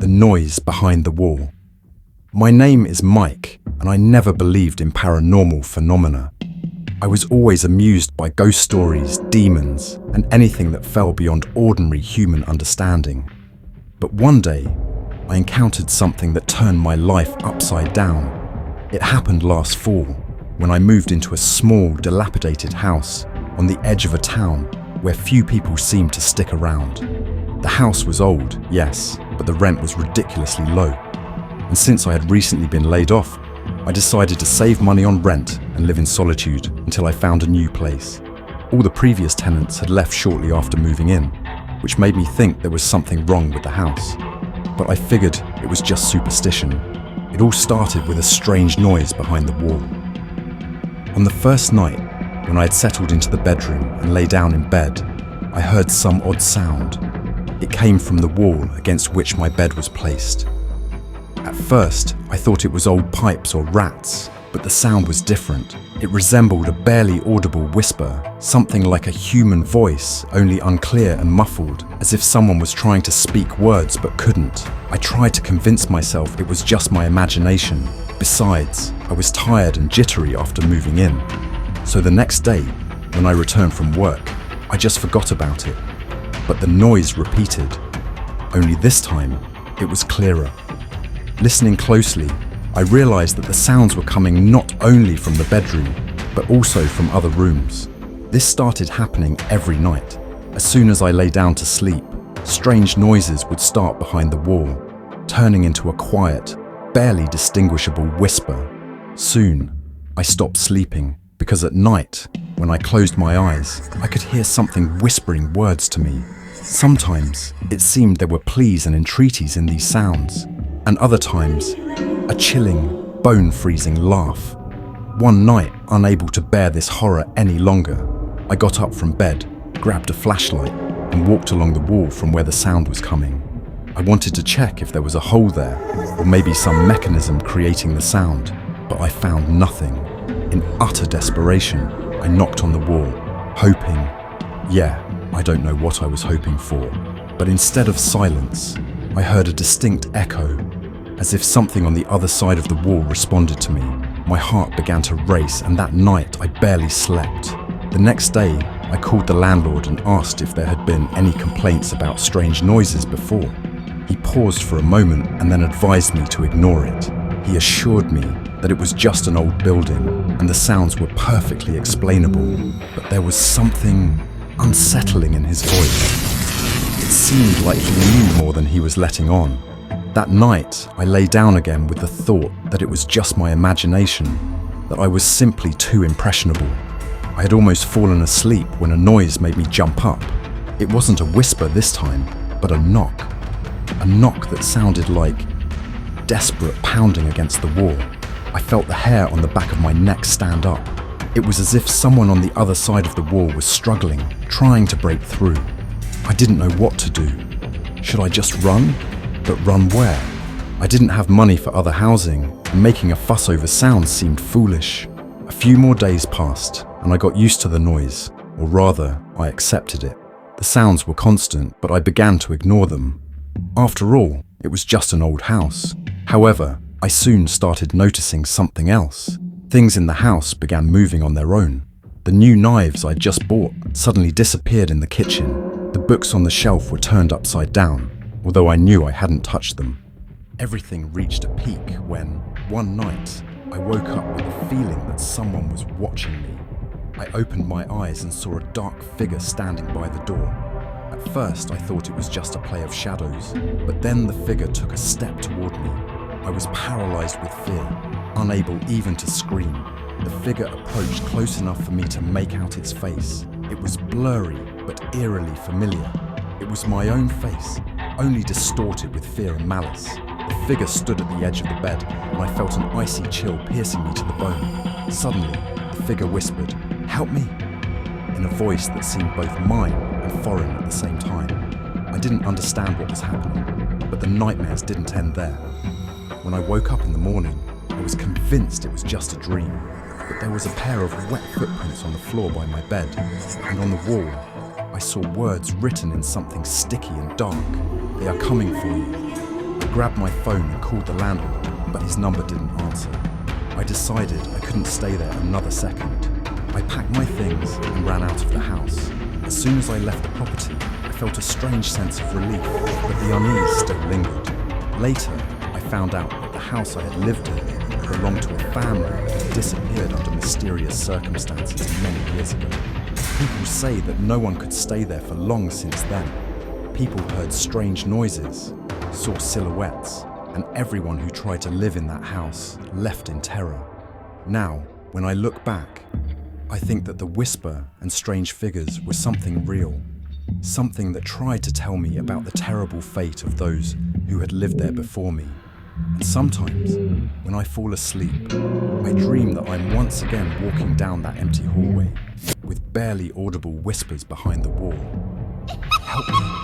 the noise behind the wall. My name is Mike, and I never believed in paranormal phenomena. I was always amused by ghost stories, demons, and anything that fell beyond ordinary human understanding. But one day, I encountered something that turned my life upside down. It happened last fall, when I moved into a small, dilapidated house on the edge of a town where few people seemed to stick around. The house was old, yes, but the rent was ridiculously low. And since I had recently been laid off, I decided to save money on rent and live in solitude until I found a new place. All the previous tenants had left shortly after moving in, which made me think there was something wrong with the house. But I figured it was just superstition. It all started with a strange noise behind the wall. On the first night, when I had settled into the bedroom and lay down in bed, I heard some odd sound. It came from the wall against which my bed was placed. At first, I thought it was old pipes or rats, but the sound was different. It resembled a barely audible whisper, something like a human voice, only unclear and muffled, as if someone was trying to speak words but couldn't. I tried to convince myself it was just my imagination. Besides, I was tired and jittery after moving in. So the next day, when I returned from work, I just forgot about it. But the noise repeated. Only this time, it was clearer. Listening closely, I realized that the sounds were coming not only from the bedroom, but also from other rooms. This started happening every night. As soon as I lay down to sleep, strange noises would start behind the wall, turning into a quiet, barely distinguishable whisper. Soon, I stopped sleeping, because at night, when I closed my eyes, I could hear something whispering words to me. Sometimes, it seemed there were pleas and entreaties in these sounds, and other times, a chilling, bone-freezing laugh. One night, unable to bear this horror any longer, I got up from bed, grabbed a flashlight, and walked along the wall from where the sound was coming. I wanted to check if there was a hole there, or maybe some mechanism creating the sound, but I found nothing. In utter desperation, I knocked on the wall, hoping, I don't know what I was hoping for, but instead of silence, I heard a distinct echo, as if something on the other side of the wall responded to me. My heart began to race, and that night I barely slept. The next day, I called the landlord and asked if there had been any complaints about strange noises before. He paused for a moment and then advised me to ignore it. He assured me that it was just an old building and the sounds were perfectly explainable, but there was something unsettling in his voice. It seemed like he knew more than he was letting on. That night, I lay down again with the thought that it was just my imagination, that I was simply too impressionable. I had almost fallen asleep when a noise made me jump up. It wasn't a whisper this time, but a knock. A knock that sounded like desperate pounding against the wall. I felt the hair on the back of my neck stand up. It was as if someone on the other side of the wall was struggling, trying to break through. I didn't know what to do. Should I just run? But run where? I didn't have money for other housing, and making a fuss over sounds seemed foolish. A few more days passed, and I got used to the noise, or rather, I accepted it. The sounds were constant, but I began to ignore them. After all, it was just an old house. However, I soon started noticing something else. Things in the house began moving on their own. The new knives I'd just bought suddenly disappeared in the kitchen. The books on the shelf were turned upside down, although I knew I hadn't touched them. Everything reached a peak when, one night, I woke up with a feeling that someone was watching me. I opened my eyes and saw a dark figure standing by the door. At first, I thought it was just a play of shadows, but then the figure took a step toward me. I was paralyzed with fear, unable even to scream. The figure approached close enough for me to make out its face. It was blurry, but eerily familiar. It was my own face, only distorted with fear and malice. The figure stood at the edge of the bed, and I felt an icy chill piercing me to the bone. Suddenly, the figure whispered, "Help me," in a voice that seemed both mine and foreign at the same time. I didn't understand what was happening, but the nightmares didn't end there. When I woke up in the morning, I was convinced it was just a dream, but there was a pair of wet footprints on the floor by my bed, and on the wall, I saw words written in something sticky and dark. "They are coming for you." I grabbed my phone and called the landlord, but his number didn't answer. I decided I couldn't stay there another second. I packed my things and ran out of the house. As soon as I left the property, I felt a strange sense of relief, but the unease still lingered. Later, I found out that the house I had lived in belonged to a family that had disappeared under mysterious circumstances many years ago. People say that no one could stay there for long since then. People heard strange noises, saw silhouettes, and everyone who tried to live in that house left in terror. Now, when I look back, I think that the whisper and strange figures were something real, something that tried to tell me about the terrible fate of those who had lived there before me. And sometimes, when I fall asleep, I dream that I'm once again walking down that empty hallway with barely audible whispers behind the wall. Help me.